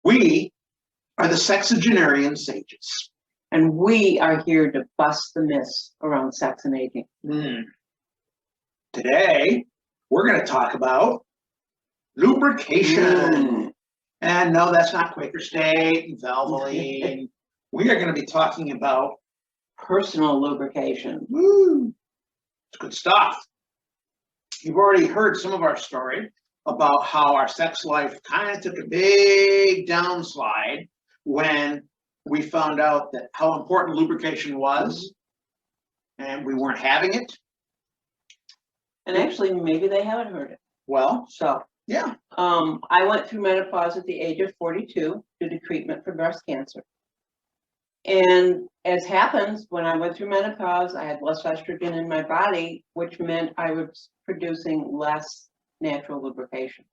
We are the sexagenarian sages. And we are here to bust the myths around sex and aging. Today, we're going to talk about lubrication. And no, that's not Quaker State and Valvoline. We are going to be talking about Personal lubrication. Woo! It's good stuff. You've already heard some of our story about how our sex life kind of took a big downslide when we found out that how important lubrication was, and we weren't having it. And actually, maybe they haven't heard it. Well, So, yeah. I went through menopause at the age of 42 due to treatment for breast cancer. And as happens, when I went through menopause, I had less estrogen in my body, which meant I was producing less natural lubrication.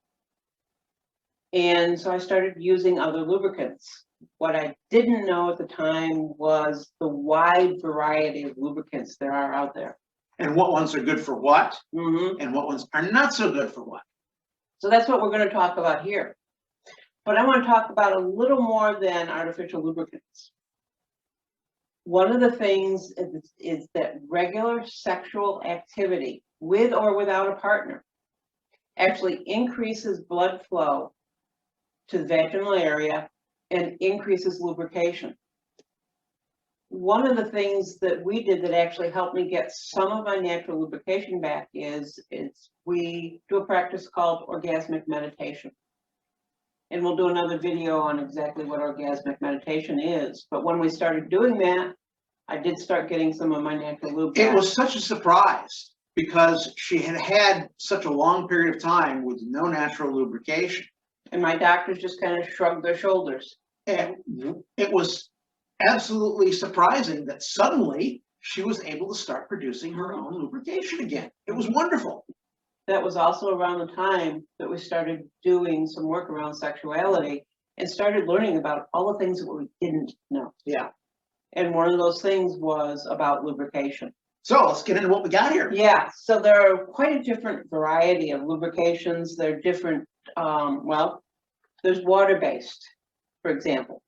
And so I started using other lubricants. What I didn't know at the time was the wide variety of lubricants there are out there. And what ones are good for what, and what ones are not so good for what. So that's what we're going to talk about here. But I want to talk about a little more than artificial lubricants. One of the things is that regular sexual activity with or without a partner actually increases blood flow to the vaginal area and increases lubrication. One of the things that we did that actually helped me get some of my natural lubrication back is we do a practice called orgasmic meditation. And we'll do another video on exactly what orgasmic meditation is. But when we started doing that, I did start getting some of my natural lube back. It was such a surprise because she had had such a long period of time with no natural lubrication. And my doctors just kind of shrugged their shoulders. And it was absolutely surprising that suddenly she was able to start producing her own lubrication again. It was wonderful. That was also around the time that we started doing some work around sexuality and started learning about all the things that we didn't know. Yeah. And one of those things was about lubrication. So let's get into what we got here. Yeah, so there are quite a different variety of lubrications. They're different, well, there's water-based, for example.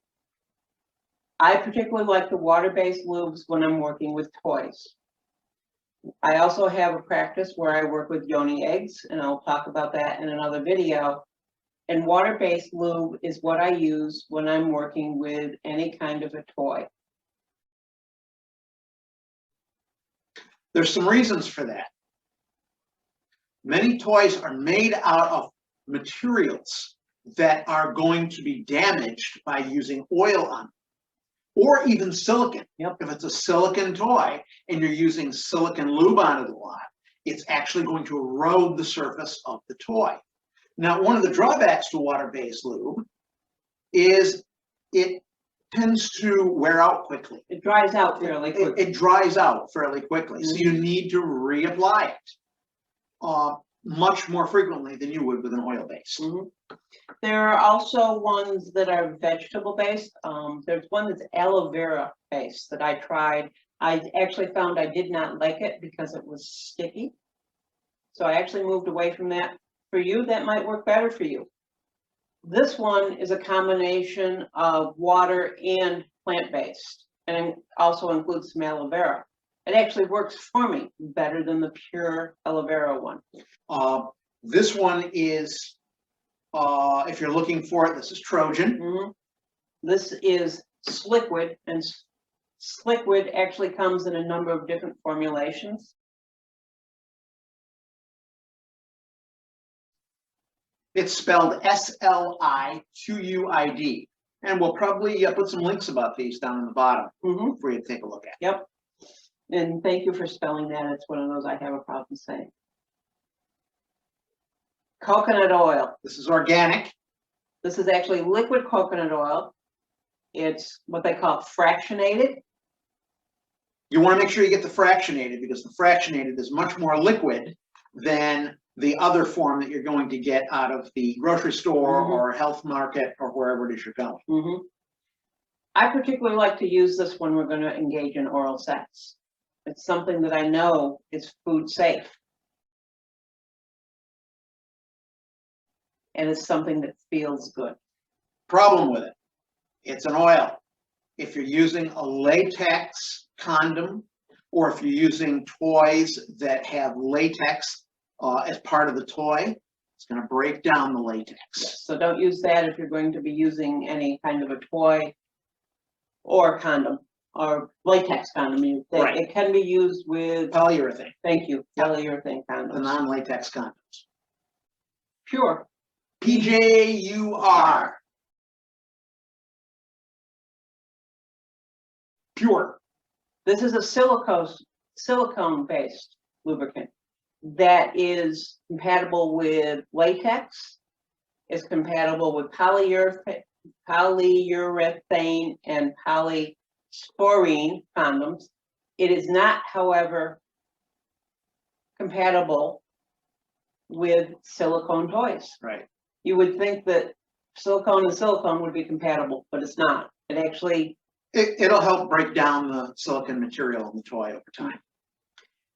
I particularly like the water-based lubes when I'm working with toys. I also have a practice where I work with yoni eggs, and I'll talk about that in another video. And water-based lube is what I use when I'm working with any kind of a toy. There's some reasons for that. Many toys are made out of materials that are going to be damaged by using oil on them, or even silicon. Yep. If it's a silicon toy and you're using silicon lube on it a lot, it's actually going to erode the surface of the toy. Now, one of the drawbacks to water-based lube is it tends to wear out quickly. It dries out fairly quickly. It dries out fairly quickly, so you need to reapply it much more frequently than you would with an oil-based. There are also ones that are vegetable-based. There's one that's aloe vera-based that I tried. I actually found I did not like it because it was sticky. So I actually moved away from that. For you, that might work better for you. This one is a combination of water and plant-based, and also includes some aloe vera. It actually works for me better than the pure aloe vera one. This one is, if you're looking for it, this is Trojan. This is Sliquid, and Sliquid actually comes in a number of different formulations. It's spelled S-L-I-Q-U-I-D. And we'll probably put some links about these down in the bottom for you to take a look at. Yep. And thank you for spelling that. It's one of those I have a problem saying. Coconut oil. This is organic. This is actually liquid coconut oil. It's what they call fractionated. You want to make sure you get the fractionated because the fractionated is much more liquid than the other form that you're going to get out of the grocery store or health market or wherever it is you're going. I particularly like to use this when we're going to engage in oral sex. It's something that I know is food safe. And it's something that feels good. Problem with it, it's an oil. If you're using a latex condom, or if you're using toys that have latex as part of the toy, it's going to break down the latex. Yes, so don't use that if you're going to be using any kind of a toy or condom or latex condom. Right. It can be used with Polyurethane. Thank you. Yep. Polyurethane The condoms. non-latex condoms. Pure. PJUR. Pure. This is a silicone-based lubricant that is compatible with latex, is compatible with polyurethane and polystyrene condoms. It is not, however, compatible with silicone toys. Right. You would think that silicone and silicone would be compatible, but it's not. It actually, It'll help break down the silicone material in the toy over time.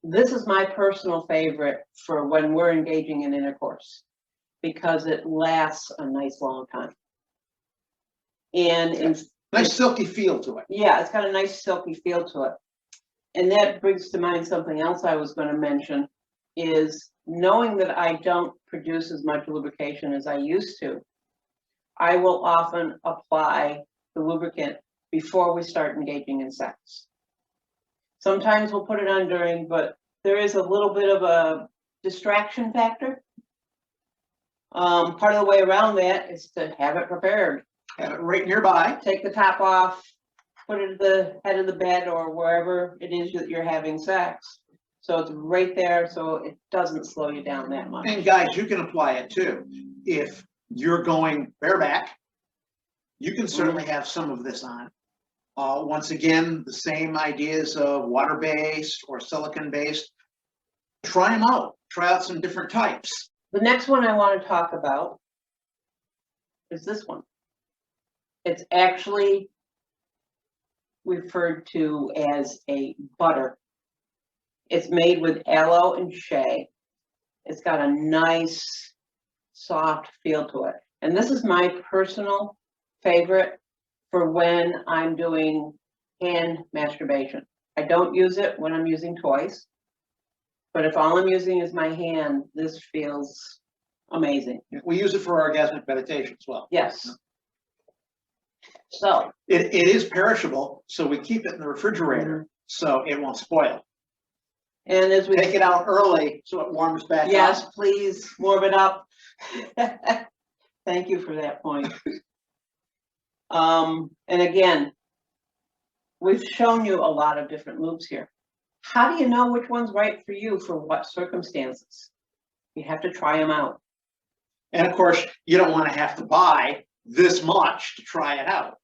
this is my personal favorite for when we're engaging in intercourse because it lasts a nice long time. And Nice silky feel to it. yeah, it's got a nice silky feel to it. And that brings to mind something else I was going to mention is knowing that I don't produce as much lubrication as I used to, I will often apply the lubricant before we start engaging in sex. Sometimes we'll put it on during, but there is a little bit of a distraction factor. Part of the way around that is to have it prepared. Have it right nearby. Take the top off, put it at the head of the bed or wherever it is that you're having sex. So it's right there, so it doesn't slow you down that much. And guys, you can apply it too. If you're going bareback, you can certainly have some of this on. Once again, the same ideas of water-based or silicone-based. Try them out. Try out some different types. The next one I want to talk about is this one. It's actually referred to as a butter. It's made with aloe and shea. It's got a nice, soft feel to it. And this is my personal favorite for when I'm doing hand masturbation. I don't use it when I'm using toys, but if all I'm using is my hand, this feels amazing. We use it for orgasmic meditation as well. Yes. So It is perishable, so we keep it in the refrigerator so it won't spoil. and as we Take it out early so it warms back yes, up. please warm it up. Thank you for that point. And again, we've shown you a lot of different lubes here. How do you know which one's right for you for what circumstances? You have to try them out. And of course, you don't want to have to buy this much to try it out.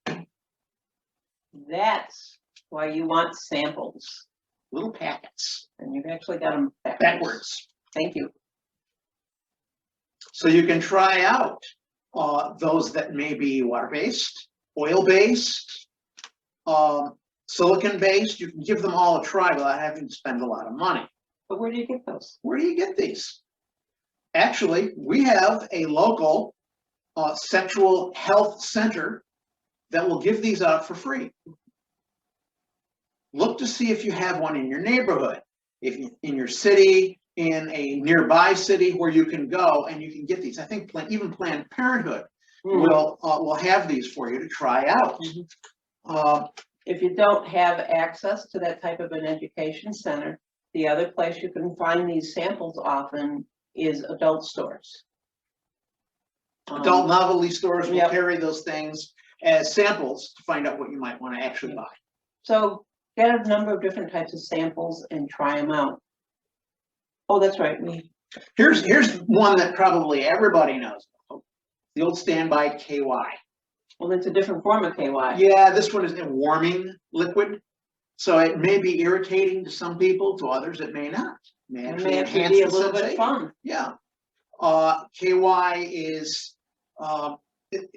That's why you want samples. Little packets. And you've actually got them Backwards. Thank you. So you can try out those that may be water-based, oil-based, silicone-based. You can give them all a try without having to spend a lot of money. But where do you get those? Where do you get these? Actually, we have a local sexual health center that will give these out for free. Look to see if you have one in your neighborhood, if in your city, in a nearby city where you can go and you can get these. I think even Planned Parenthood will have these for you to try out. If you don't have access to that type of an education center, the other place you can find these samples often is adult stores. Adult novelty stores will Yep. carry those things as samples to find out what you might want to actually buy. So get a number of different types of samples and try them out. Oh, that's right. Here's one that probably everybody knows. The old standby KY. Well, it's a different form of KY. Yeah, this one is a warming liquid. So it may be irritating to some people, to others it may not. It It actually may actually enhance be a the little bit sensation. fun. Yeah. KY is it's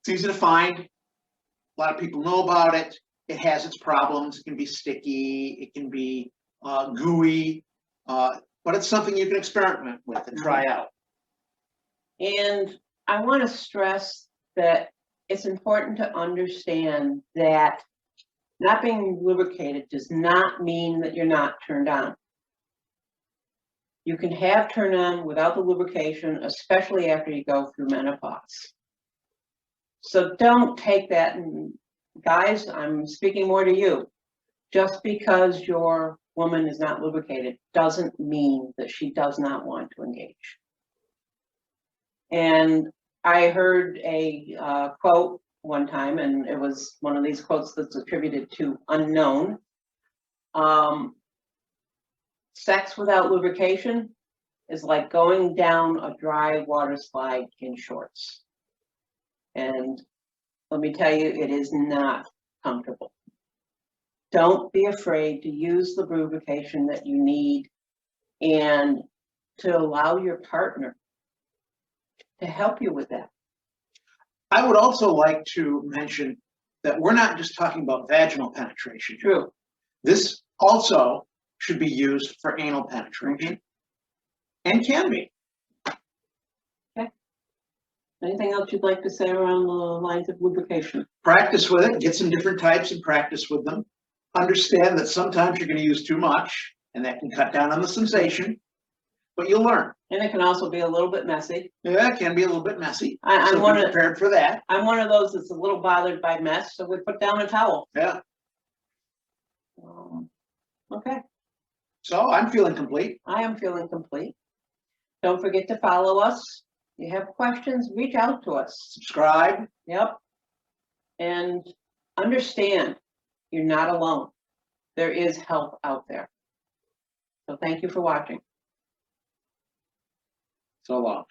easy to find. A lot of people know about it. It has its problems. It can be sticky. It can be gooey. But it's something you can experiment with and try out. And I want to stress that it's important to understand that not being lubricated does not mean that you're not turned on. You can have turn on without the lubrication, especially after you go through menopause. So don't take that, and guys, I'm speaking more to you. Just because your woman is not lubricated doesn't mean that she does not want to engage. And I heard a quote one time, and it was one of these quotes that's attributed to unknown. Sex without lubrication is like going down a dry water slide in shorts. And let me tell you, it is not comfortable. Don't be afraid to use the lubrication that you need and to allow your partner to help you with that. I would also like to mention that we're not just talking about vaginal penetration. True. This also should be used for anal penetration, and can be. Okay. Anything else you'd like to say around the lines of lubrication? Practice with it, get some different types and practice with them. Understand that sometimes you're going to use too much, and that can cut down on the sensation, but you'll learn. And it can also be a little bit messy. Yeah, it can be a little bit messy. I'm So one be of prepared for that. I'm one of those that's a little bothered by mess, so we put down a towel. Yeah. Okay, So I'm feeling complete. I am feeling complete. Don't forget to follow us. If you have questions, reach out to us. Subscribe. Yep. And understand you're not alone. There is help out there. So thank you for watching. So long.